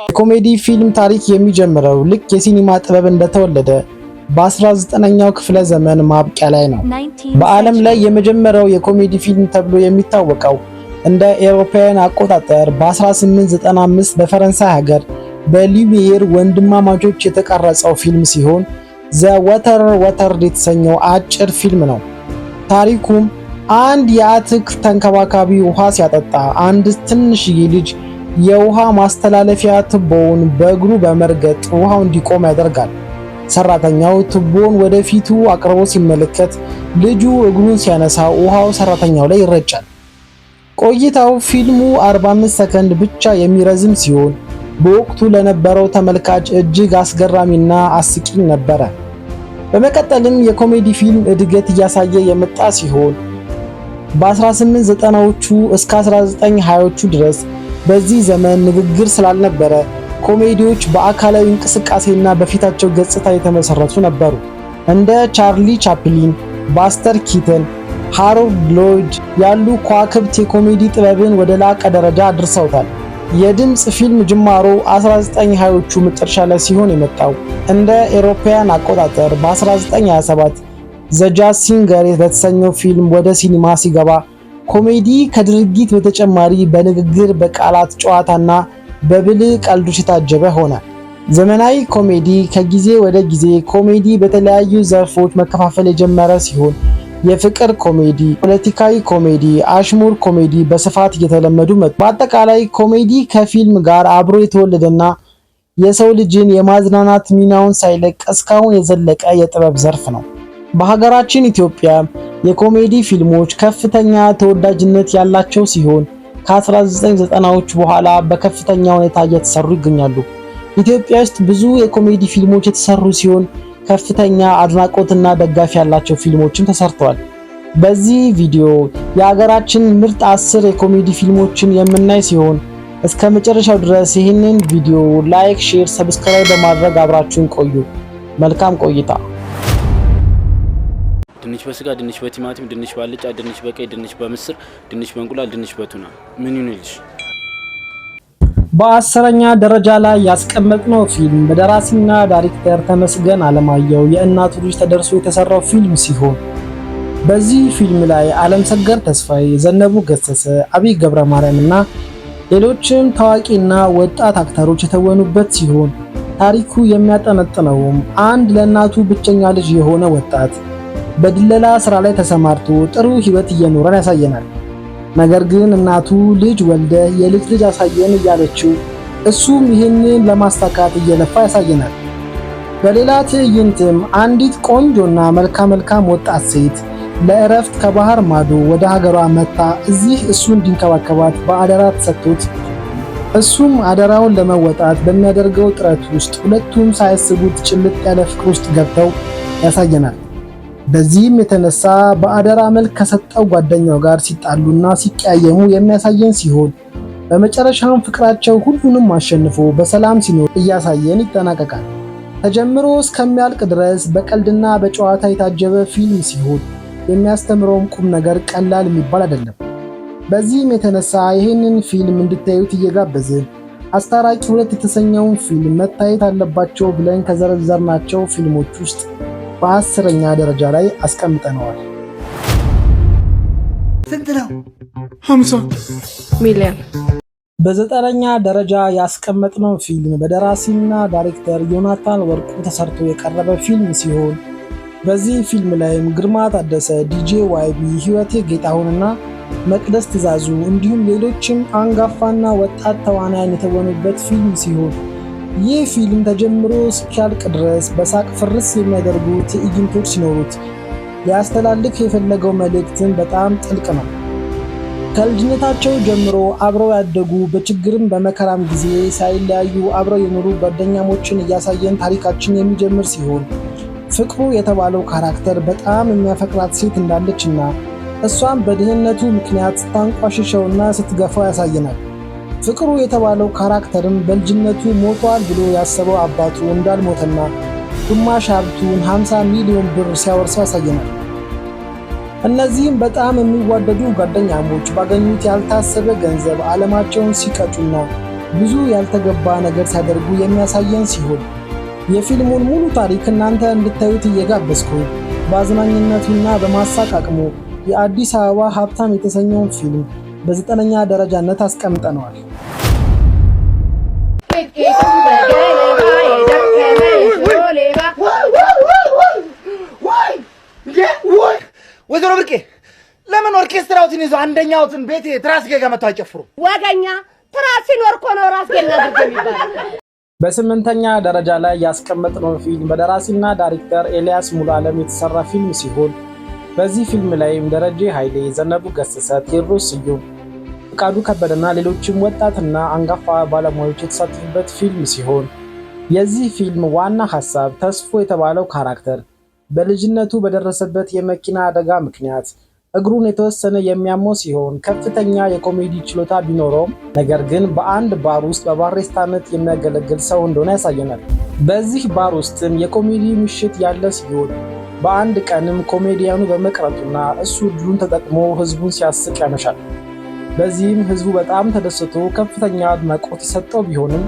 የኮሜዲ ፊልም ታሪክ የሚጀምረው ልክ የሲኒማ ጥበብ እንደተወለደ በ19ኛው ክፍለ ዘመን ማብቂያ ላይ ነው። በዓለም ላይ የመጀመሪያው የኮሜዲ ፊልም ተብሎ የሚታወቀው እንደ አውሮፓውያን አቆጣጠር በ1895 በፈረንሳይ ሀገር በሉሚየር ወንድማማቾች የተቀረጸው ፊልም ሲሆን ዘ ዋተር የተሰኘው አጭር ፊልም ነው። ታሪኩም አንድ የአትክልት ተንከባካቢ ውሃ ሲያጠጣ አንድ ትንሽዬ ልጅ የውሃ ማስተላለፊያ ቱቦውን በእግሩ በመርገጥ ውሃው እንዲቆም ያደርጋል። ሰራተኛው ቱቦውን ወደፊቱ አቅርቦ ሲመለከት ልጁ እግሩን ሲያነሳ ውሃው ሰራተኛው ላይ ይረጫል። ቆይታው ፊልሙ 45 ሰከንድ ብቻ የሚረዝም ሲሆን በወቅቱ ለነበረው ተመልካች እጅግ አስገራሚና አስቂኝ ነበረ። በመቀጠልም የኮሜዲ ፊልም እድገት እያሳየ የመጣ ሲሆን በ1890ዎቹ እስከ 1920ዎቹ ድረስ በዚህ ዘመን ንግግር ስላልነበረ ኮሜዲዎች በአካላዊ እንቅስቃሴና በፊታቸው ገጽታ የተመሰረቱ ነበሩ። እንደ ቻርሊ ቻፕሊን፣ ባስተር ኪተን፣ ሃሮልድ ሎይድ ያሉ ከዋክብት የኮሜዲ ጥበብን ወደ ላቀ ደረጃ አድርሰውታል። የድምጽ ፊልም ጅማሮ 1920ዎቹ መጨረሻ ላይ ሲሆን የመጣው እንደ አውሮፓውያን አቆጣጠር በ1927 ዘ ጃዝ ሲንገር የተሰኘው ፊልም ወደ ሲኒማ ሲገባ ኮሜዲ ከድርጊት በተጨማሪ በንግግር በቃላት ጨዋታና በብልህ ቀልዶች የታጀበ ሆነ። ዘመናዊ ኮሜዲ ከጊዜ ወደ ጊዜ ኮሜዲ በተለያዩ ዘርፎች መከፋፈል የጀመረ ሲሆን የፍቅር ኮሜዲ፣ ፖለቲካዊ ኮሜዲ፣ አሽሙር ኮሜዲ በስፋት እየተለመዱ መጡ። በአጠቃላይ ኮሜዲ ከፊልም ጋር አብሮ የተወለደና የሰው ልጅን የማዝናናት ሚናውን ሳይለቅ እስካሁን የዘለቀ የጥበብ ዘርፍ ነው። በሀገራችን ኢትዮጵያ የኮሜዲ ፊልሞች ከፍተኛ ተወዳጅነት ያላቸው ሲሆን ከ1990ዎቹ በኋላ በከፍተኛ ሁኔታ እየተሰሩ ይገኛሉ። ኢትዮጵያ ውስጥ ብዙ የኮሜዲ ፊልሞች የተሰሩ ሲሆን ከፍተኛ አድናቆትና ደጋፊ ያላቸው ፊልሞችም ተሰርተዋል። በዚህ ቪዲዮ የሀገራችን ምርጥ 10 የኮሜዲ ፊልሞችን የምናይ ሲሆን እስከ መጨረሻው ድረስ ይህንን ቪዲዮ ላይክ፣ ሼር፣ ሰብስክራይብ በማድረግ አብራችሁን ቆዩ። መልካም ቆይታ። ድንች በስጋ፣ ድንች በቲማቲም፣ ድንች ባልጫ፣ ድንች በቀይ፣ ድንች በምስር፣ ድንች በእንቁላል፣ ድንች በቱና ምን ይሁንልሽ? በ10ኛ ደረጃ ላይ ያስቀመጥነው ፊልም በደራሲና ዳይሬክተር ተመስገን አለማየሁ የእናቱ ልጅ ተደርሶ የተሰራው ፊልም ሲሆን በዚህ ፊልም ላይ አለምሰገድ ተስፋዬ፣ ዘነቡ ገሰሰ፣ አብይ ገብረማርያም እና ሌሎችም ታዋቂና ወጣት አክተሮች የተወኑበት ሲሆን ታሪኩ የሚያጠነጥነውም አንድ ለእናቱ ብቸኛ ልጅ የሆነ ወጣት በድለላ ስራ ላይ ተሰማርቶ ጥሩ ህይወት እየኖረን ያሳየናል። ነገር ግን እናቱ ልጅ ወልደ የልጅ ልጅ አሳየን እያለችው እሱም ይህንን ለማስተካከል እየለፋ ያሳየናል። በሌላ ትዕይንትም አንዲት ቆንጆና መልካም ወጣት ሴት ለእረፍት ከባህር ማዶ ወደ ሀገሯ መጣ እዚህ እሱ እንዲንከባከባት በአደራ ተሰጥቶት እሱም አደራውን ለመወጣት በሚያደርገው ጥረት ውስጥ ሁለቱም ሳያስቡት ጭልጥ ያለ ፍቅር ውስጥ ገብተው ያሳየናል። በዚህም የተነሳ በአደራ መልክ ከሰጠው ጓደኛው ጋር ሲጣሉና ሲቀያየሙ የሚያሳየን ሲሆን በመጨረሻም ፍቅራቸው ሁሉንም አሸንፎ በሰላም ሲኖር እያሳየን ይጠናቀቃል። ተጀምሮ እስከሚያልቅ ድረስ በቀልድና በጨዋታ የታጀበ ፊልም ሲሆን የሚያስተምረውም ቁም ነገር ቀላል የሚባል አይደለም። በዚህም የተነሳ ይህንን ፊልም እንድታዩት እየጋበዝን አስታራቂ 2 የተሰኘውን ፊልም መታየት አለባቸው ብለን ከዘረዘርናቸው ፊልሞች ውስጥ በ10ኛ ደረጃ ላይ አስቀምጠነዋል። ስንት ነው? 50 ሚሊዮን። በ9ኛ ደረጃ ያስቀመጥነው ፊልም በደራሲና ዳይሬክተር ዮናታን ወርቁ ተሰርቶ የቀረበ ፊልም ሲሆን በዚህ ፊልም ላይም ግርማ ታደሰ፣ ዲጄ ዋይቢ፣ ህይወቴ ጌታሁንና መቅደስ ትእዛዙ እንዲሁም ሌሎችም አንጋፋና ወጣት ተዋናያን የተወኑበት ፊልም ሲሆን ይህ ፊልም ተጀምሮ እስኪያልቅ ድረስ በሳቅ ፍርስ የሚያደርጉ ትዕይንቶች ሲኖሩት ሊያስተላልፍ የፈለገው መልእክትን በጣም ጥልቅ ነው። ከልጅነታቸው ጀምሮ አብረው ያደጉ በችግርም በመከራም ጊዜ ሳይለያዩ አብረው የኖሩ ጓደኛሞችን እያሳየን ታሪካችን የሚጀምር ሲሆን ፍቅሩ የተባለው ካራክተር በጣም የሚያፈቅራት ሴት እንዳለችና እሷም በድህነቱ ምክንያት ስታንቋሽሸውና ስትገፋው ያሳየናል። ፍቅሩ የተባለው ካራክተርም በልጅነቱ ሞቷል ብሎ ያሰበው አባቱ እንዳልሞተና ግማሽ ሀብቱን 50 ሚሊዮን ብር ሲያወርሰው ያሳየናል። እነዚህም በጣም የሚዋደዱ ጓደኛሞች ባገኙት ያልታሰበ ገንዘብ ዓለማቸውን ሲቀጩና ብዙ ያልተገባ ነገር ሲያደርጉ የሚያሳየን ሲሆን የፊልሙን ሙሉ ታሪክ እናንተ እንድታዩት እየጋበዝኩ በአዝናኝነቱና በማሳቅ አቅሙ የአዲስ አበባ ሀብታም የተሰኘውን ፊልም በ9ኛ ደረጃነት አስቀምጠነዋል። ወይዘሮ ብርቄ ለምን ኦርኬስትራውትን ይዘው አንደኛውትን ቤት ትራስጌ ጋር መጥተው አይጨፍሩም? ወገኛ ትራስ ሲኖር እኮ ነው ራስጌ እናድርግ የሚባለው። በ8ኛ ደረጃ ላይ ያስቀመጥነው ፊልም በደራሲና ዳይሬክተር ኤልያስ ሙሉዓለም የተሰራ ፊልም ሲሆን በዚህ ፊልም ላይም ደረጀ ኃይሌ፣ ዘነቡ ገሰሰ፣ ቴዎድሮስ ስዩም፣ ፍቃዱ ከበደና ሌሎችም ወጣትና አንጋፋ ባለሙያዎች የተሳተፉበት ፊልም ሲሆን የዚህ ፊልም ዋና ሐሳብ ተስፎ የተባለው ካራክተር በልጅነቱ በደረሰበት የመኪና አደጋ ምክንያት እግሩን የተወሰነ የሚያመው ሲሆን ከፍተኛ የኮሜዲ ችሎታ ቢኖረውም ነገር ግን በአንድ ባር ውስጥ በባሪስታነት የሚያገለግል ሰው እንደሆነ ያሳየናል። በዚህ ባር ውስጥም የኮሜዲ ምሽት ያለ ሲሆን በአንድ ቀንም ኮሜዲያኑ በመቅረቱና እሱ እድሉን ተጠቅሞ ህዝቡን ሲያስቅ ያመሻል። በዚህም ህዝቡ በጣም ተደስቶ ከፍተኛ አድናቆት የሰጠው ቢሆንም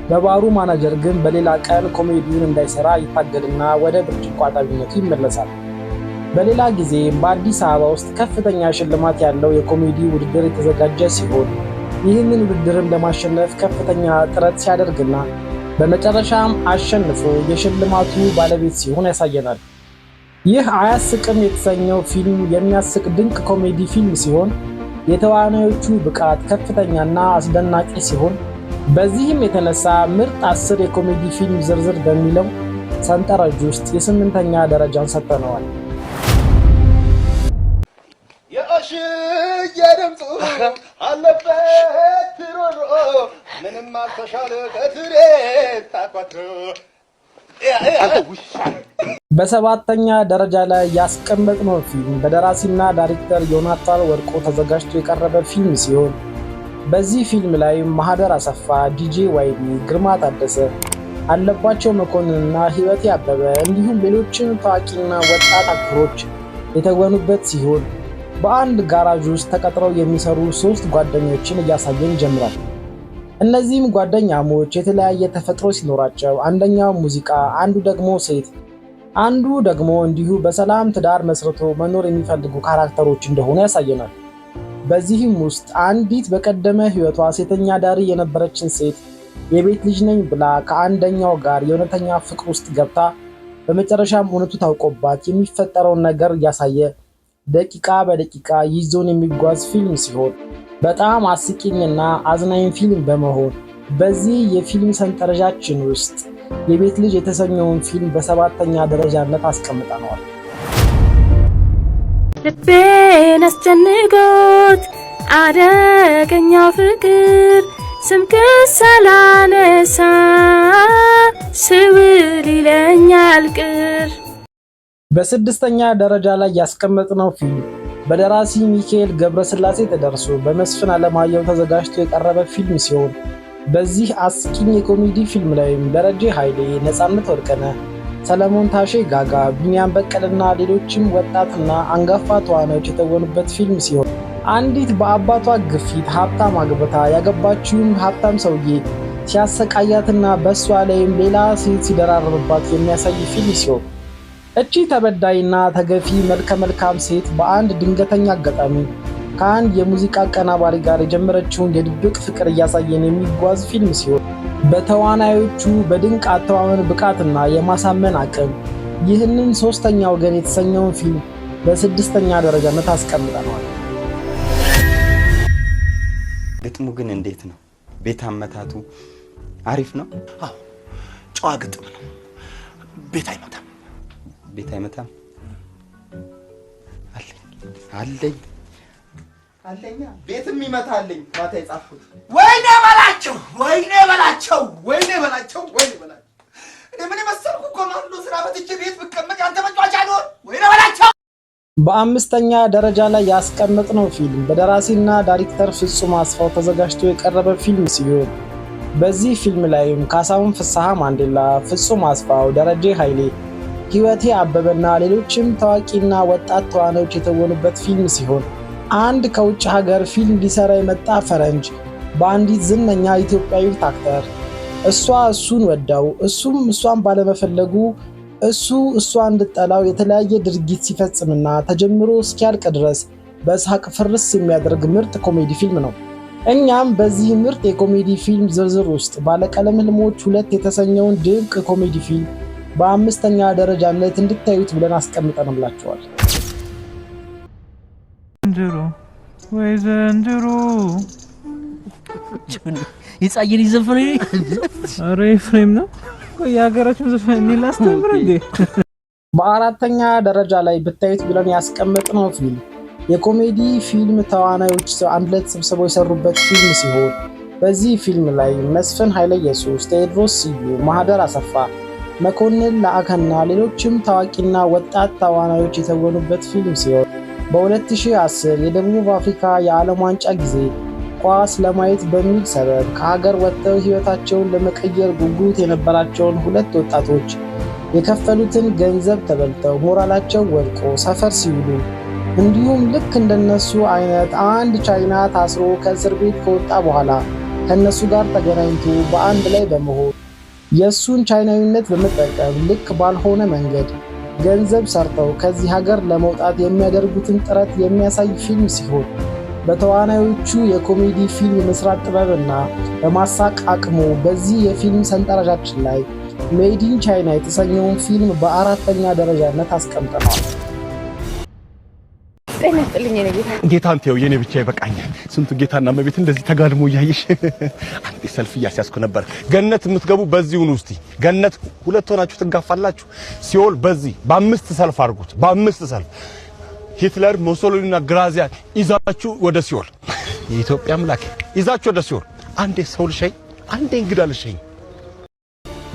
በባሩ ማናጀር ግን በሌላ ቀን ኮሜዲውን እንዳይሰራ ይታገድና ወደ ብርጭቆ አጣቢነቱ ይመለሳል። በሌላ ጊዜ በአዲስ አበባ ውስጥ ከፍተኛ ሽልማት ያለው የኮሜዲ ውድድር የተዘጋጀ ሲሆን ይህንን ውድድርም ለማሸነፍ ከፍተኛ ጥረት ሲያደርግና በመጨረሻም አሸንፎ የሽልማቱ ባለቤት ሲሆን ያሳየናል። ይህ አያስቅም የተሰኘው ፊልም የሚያስቅ ድንቅ ኮሜዲ ፊልም ሲሆን የተዋናዮቹ ብቃት ከፍተኛና አስደናቂ ሲሆን በዚህም የተነሳ ምርጥ 10 የኮሜዲ ፊልም ዝርዝር በሚለው ሰንጠረዥ ውስጥ የ8ኛ ደረጃን ሰጥተነዋል። የድምፁ አለበት ሮሮ ምንም አልተሻለ ከትሬ ታቋቶ። በ7ኛ ደረጃ ላይ ያስቀመጥነው ፊልም በደራሲና ዳይሬክተር ዮናታን ወርቆ ተዘጋጅቶ የቀረበ ፊልም ሲሆን በዚህ ፊልም ላይ ማህደር አሰፋ፣ ዲጄ ዋይቢ፣ ግርማ ታደሰ፣ አለባቸው መኮንንና ህይወቴ አበበ እንዲሁም ሌሎችም ታዋቂና ወጣት አክተሮች የተወኑበት ሲሆን በአንድ ጋራዥ ውስጥ ተቀጥረው የሚሰሩ 3 ጓደኞችን እያሳየን ይጀምራል። እነዚህም ጓደኛሞች የተለያየ ተፈጥሮ ሲኖራቸው አንደኛው ሙዚቃ፣ አንዱ ደግሞ ሴት፣ አንዱ ደግሞ እንዲሁ በሰላም ትዳር መስርቶ መኖር የሚፈልጉ ካራክተሮች እንደሆኑ ያሳየናል። በዚህም ውስጥ አንዲት በቀደመ ህይወቷ ሴተኛ ዳሪ የነበረችን ሴት የቤት ልጅ ነኝ ብላ ከአንደኛው ጋር የእውነተኛ ፍቅር ውስጥ ገብታ በመጨረሻም እውነቱ ታውቆባት የሚፈጠረውን ነገር እያሳየ ደቂቃ በደቂቃ ይዞን የሚጓዝ ፊልም ሲሆን በጣም አስቂኝና አዝናኝ ፊልም በመሆን በዚህ የፊልም ሰንጠረዣችን ውስጥ የቤት ልጅ የተሰኘውን ፊልም በ7ኛ ደረጃነት አስቀምጠነዋል። ልቤን አስጨንቆት አደገኛው ፍቅር ስምክን ሳላነሳ ስውር ይለኛል ቅር። በ6ኛ ደረጃ ላይ ያስቀመጥነው ፊልም በደራሲ ሚካኤል ገብረስላሴ ተደርሶ በመስፍን አለማየሁ ተዘጋጅቶ የቀረበ ፊልም ሲሆን በዚህ አስቂኝ የኮሜዲ ፊልም ላይም ደረጀ ኃይሌ፣ ነፃነት ወርቅነህ፣ ሰለሞን ታሼ ጋጋ፣ ቢኒያም በቀልና ሌሎችም ወጣትና አንጋፋ ተዋናዮች የተወኑበት ፊልም ሲሆን አንዲት በአባቷ ግፊት ሀብታም አግብታ ያገባችውን ሀብታም ሰውዬ ሲያሰቃያትና በሷ ላይም ሌላ ሴት ሲደራረብባት የሚያሳይ ፊልም ሲሆን እቺ ተበዳይና ተገፊ መልከ መልካም ሴት በአንድ ድንገተኛ አጋጣሚ ከአንድ የሙዚቃ አቀናባሪ ጋር የጀመረችውን የድብቅ ፍቅር እያሳየን የሚጓዝ ፊልም ሲሆን በተዋናዮቹ በድንቅ አተዋወን ብቃትና የማሳመን አቅም ይህንን 3ኛ ወገን የተሰኘውን ፊልም በ6ኛ ደረጃነት አስቀምጠነዋል። ግጥሙ ግን እንዴት ነው? ቤት አመታቱ አሪፍ ነው? አዎ ጨዋ ግጥም ነው። ቤት አይመታም። ቤት አይመታም። አለኝ ቤትም ይመታልኝ። ማታ የጻፍኩት ወይኔ በላቸው ወይኔ በላቸው ወይኔ በላቸው ወይኔ በላቸው። እኔ ምን መሰልኩ ኮማንዶ ስራ በትቼ ቤት ብቀመጥ አንተ መጫወቻ ነው። ወይኔ በላቸው። በ5ኛ ደረጃ ላይ ያስቀመጥነው ፊልም በደራሲና ዳይሬክተር ፍጹም አስፋው ተዘጋጅቶ የቀረበ ፊልም ሲሆን በዚህ ፊልም ላይም ካሳሁን ፍስሐ ማንዴላ፣ ፍጹም አስፋው፣ ደረጀ ኃይሌ፣ ህይወቴ አበበና ሌሎችም ታዋቂና ወጣት ተዋናዮች የተወኑበት ፊልም ሲሆን አንድ ከውጭ ሀገር ፊልም ሊሰራ የመጣ ፈረንጅ በአንዲት ዝነኛ ኢትዮጵያዊት አክተር እሷ እሱን ወዳው እሱም እሷን ባለመፈለጉ እሱ እሷ እንድጠላው የተለያየ ድርጊት ሲፈጽምና ተጀምሮ እስኪያልቅ ድረስ በሳቅ ፍርስ የሚያደርግ ምርጥ ኮሜዲ ፊልም ነው። እኛም በዚህ ምርጥ የኮሜዲ ፊልም ዝርዝር ውስጥ ባለቀለም ህልሞች 2 የተሰኘውን ድንቅ ኮሜዲ ፊልም በአምስተኛ ደረጃነት እንድታዩት ብለን አስቀምጠንላችኋል። ዘንድሮ ይጻየን ይዘፈን አሬ ፍሬም ነው የሀገራችን ዘፈን ላስተምር እንዴ። በአራተኛ ደረጃ ላይ ብታዩት ብለን ያስቀመጥነው ፊልም የኮሜዲ ፊልም ተዋናዮች አንድ ላይ ተሰብስበው የሰሩበት ፊልም ሲሆን በዚህ ፊልም ላይ መስፍን ኃይለ ኢየሱስ፣ ቴዎድሮስ ስዩም፣ ማህደር አሰፋ፣ መኮንን ለአከና ሌሎችም ታዋቂና ወጣት ተዋናዮች የተወኑበት ፊልም ሲሆን በ2010 የደቡብ አፍሪካ የዓለም ዋንጫ ጊዜ ኳስ ለማየት በሚል ሰበብ ከሀገር ወጥተው ህይወታቸውን ለመቀየር ጉጉት የነበራቸውን 2 ወጣቶች የከፈሉትን ገንዘብ ተበልተው ሞራላቸው ወድቆ ሰፈር ሲውሉ እንዲሁም ልክ እንደነሱ አይነት አንድ ቻይና ታስሮ ከእስር ቤት ከወጣ በኋላ ከነሱ ጋር ተገናኝቶ በአንድ ላይ በመሆን የሱን ቻይናዊነት በመጠቀም ልክ ባልሆነ መንገድ ገንዘብ ሰርተው ከዚህ ሀገር ለመውጣት የሚያደርጉትን ጥረት የሚያሳይ ፊልም ሲሆን በተዋናዮቹ የኮሜዲ ፊልም መስራት ጥበብና በማሳቅ አቅሙ በዚህ የፊልም ሰንጠረዣችን ላይ ሜድ ኢን ቻይና የተሰኘውን ፊልም በአራተኛ ደረጃነት አስቀምጠናል። ጌታ አንተው የኔ ብቻ ይበቃኛል። ስንቱ ጌታና መቤት እንደዚህ ተጋድሞ እያየሽ አንዴ ሰልፍ እያስያዝኩ ነበር። ገነት የምትገቡ በዚሁን ውስጥ ገነት 2 ሆናችሁ ትጋፋላችሁ። ሲኦል በዚህ በ5 ሰልፍ አድርጉት። በ5 ሰልፍ ሂትለር ሞሶሎኒና ግራዚያን ይዛችሁ ወደ ሲኦል፣ የኢትዮጵያ አምላክ ይዛችሁ ወደ ሲኦል። አንዴ ሰው ልሸኝ፣ አንዴ እንግዳ ልሸኝ።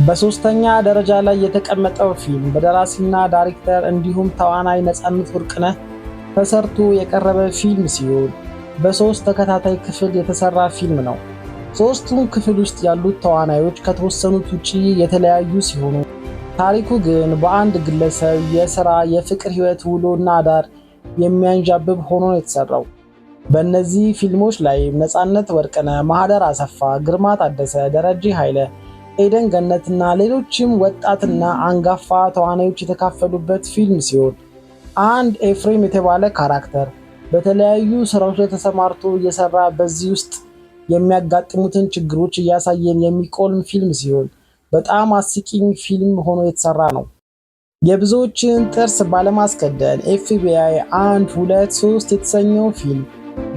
በሶስተኛ ደረጃ ላይ የተቀመጠው ፊልም በደራሲና ዳይሬክተር እንዲሁም ተዋናይ ነጻነት ወርቅነህ ተሰርቶ የቀረበ ፊልም ሲሆን በ3 ተከታታይ ክፍል የተሰራ ፊልም ነው። 3ቱም ክፍል ውስጥ ያሉት ተዋናዮች ከተወሰኑት ውጪ የተለያዩ ሲሆኑ ታሪኩ ግን በአንድ ግለሰብ የሥራ የፍቅር ህይወት ውሎና አዳር የሚያንዣብብ ሆኖ ነው የተሰራው። በእነዚህ ፊልሞች ላይ ነጻነት ወርቅነህ፣ ማህደር አሰፋ፣ ግርማ ታደሰ፣ ደረጀ ኃይለ፣ ኤደን ገነትና ሌሎችም ወጣትና አንጋፋ ተዋናዮች የተካፈሉበት ፊልም ሲሆን አንድ ኤፍሬም የተባለ ካራክተር በተለያዩ ስራዎች ላይ ተሰማርቶ እየሰራ በዚህ ውስጥ የሚያጋጥሙትን ችግሮች እያሳየን የሚቆልም ፊልም ሲሆን በጣም አስቂኝ ፊልም ሆኖ የተሰራ ነው። የብዙዎችን ጥርስ ባለማስከደን FBI 1 2 3 የተሰኘው ፊልም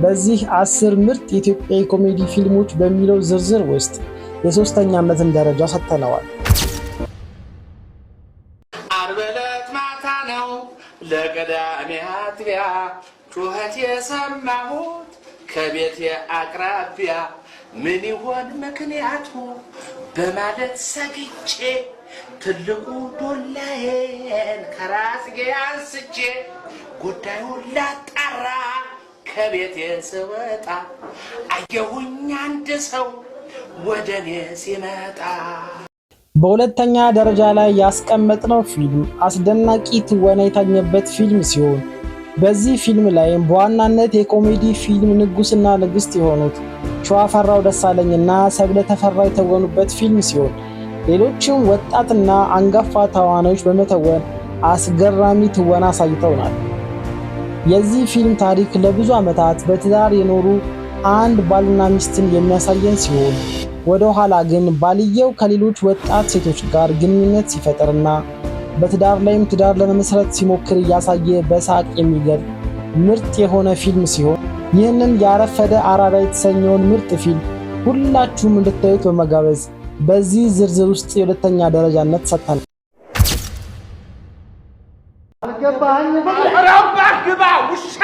በዚህ 10 ምርጥ የኢትዮጵያ ኮሜዲ ፊልሞች በሚለው ዝርዝር ውስጥ የሶስተኛነትን ደረጃ ሰጥተነዋል። ዓርብ ዕለት ማታ ነው ለቀዳሜ አጥቢያ ጩኸት የሰማሁት ከቤቴ አቅራቢያ ምን ይሆን ምክንያቱ በማለት ሰግቼ ትልቁ ዶላዬን ከራስጌ አንስቼ ጉዳዩን ላጣራ ከቤቴ ስወጣ አየሁኝ አንድ ሰው ወደኔ ሲመጣ። በሁለተኛ ደረጃ ላይ ያስቀመጥነው ፊልም አስደናቂ ትወና የታየበት ፊልም ሲሆን በዚህ ፊልም ላይም በዋናነት የኮሜዲ ፊልም ንጉስና ንግስት የሆኑት ሸዋፈራው ደሳለኝና ሰብለ ተፈራ የተወኑበት ፊልም ሲሆን ሌሎችም ወጣትና አንጋፋ ተዋናዮች በመተወን አስገራሚ ትወና አሳይተውናል። የዚህ ፊልም ታሪክ ለብዙ ዓመታት በትዳር የኖሩ አንድ ባልና ሚስትን የሚያሳየን ሲሆን ወደ ኋላ ግን ባልየው ከሌሎች ወጣት ሴቶች ጋር ግንኙነት ሲፈጥርና በትዳር ላይም ትዳር ለመመስረት ሲሞክር እያሳየ በሳቅ የሚገርም ምርጥ የሆነ ፊልም ሲሆን ይህንን ያረፈደ አራዳ የተሰኘውን ምርጥ ፊልም ሁላችሁም እንድታዩት በመጋበዝ በዚህ ዝርዝር ውስጥ የሁለተኛ ደረጃነት ሰጥተናል። አልገባኝ በረባህ ግባ ውሻ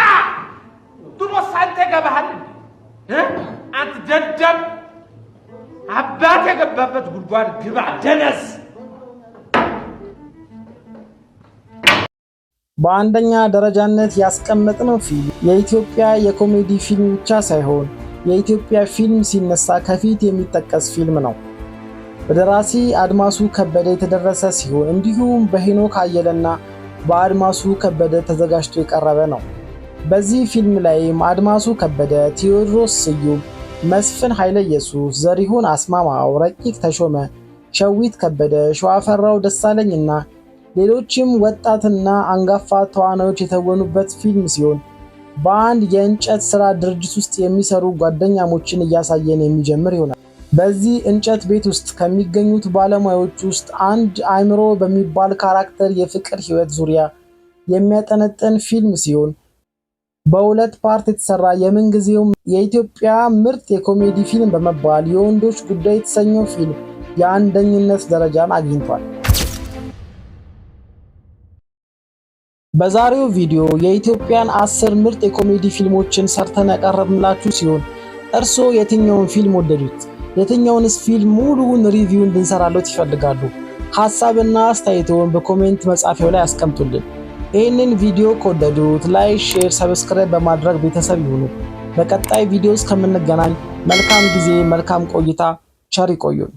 ድሮስ አንተ ገባሃል አንተ ደደብ አባት የገባበት ጉድጓድ ግባ ደነስ። በአንደኛ ደረጃነት ያስቀመጥነው ፊልም የኢትዮጵያ የኮሜዲ ፊልም ብቻ ሳይሆን የኢትዮጵያ ፊልም ሲነሳ ከፊት የሚጠቀስ ፊልም ነው። በደራሲ አድማሱ ከበደ የተደረሰ ሲሆን እንዲሁም በሄኖክ አየለና በአድማሱ ከበደ ተዘጋጅቶ የቀረበ ነው። በዚህ ፊልም ላይም አድማሱ ከበደ፣ ቴዎድሮስ ስዩም፣ መስፍን ኃይለ ኢየሱስ፣ ዘሪሁን አስማማው፣ ረቂቅ ተሾመ፣ ሸዊት ከበደ፣ ሸዋፈራው ደሳለኝና ሌሎችም ወጣትና አንጋፋ ተዋናዮች የተወኑበት ፊልም ሲሆን በአንድ የእንጨት ስራ ድርጅት ውስጥ የሚሰሩ ጓደኛሞችን እያሳየን የሚጀምር ይሆናል። በዚህ እንጨት ቤት ውስጥ ከሚገኙት ባለሙያዎች ውስጥ አንድ አእምሮ በሚባል ካራክተር የፍቅር ህይወት ዙሪያ የሚያጠነጥን ፊልም ሲሆን በሁለት ፓርት የተሰራ የምንጊዜውም የኢትዮጵያ ምርጥ የኮሜዲ ፊልም በመባል የወንዶች ጉዳይ የተሰኘው ፊልም የአንደኝነት ደረጃን አግኝቷል። በዛሬው ቪዲዮ የኢትዮጵያን 10 ምርጥ የኮሜዲ ፊልሞችን ሰርተን ያቀረብንላችሁ ሲሆን እርስዎ የትኛውን ፊልም ወደዱት? የትኛውንስ ፊልም ሙሉውን ሪቪው እንድንሰራለት ይፈልጋሉ? ሐሳብና አስተያየቶን በኮሜንት መጻፊያው ላይ አስቀምጡልን። ይህንን ቪዲዮ ከወደዱት ላይክ፣ ሼር፣ ሰብስክራይብ በማድረግ ቤተሰብ ይሁኑ። በቀጣይ ቪዲዮ እስከምንገናኝ መልካም ጊዜ፣ መልካም ቆይታ፣ ቸር ይቆዩን።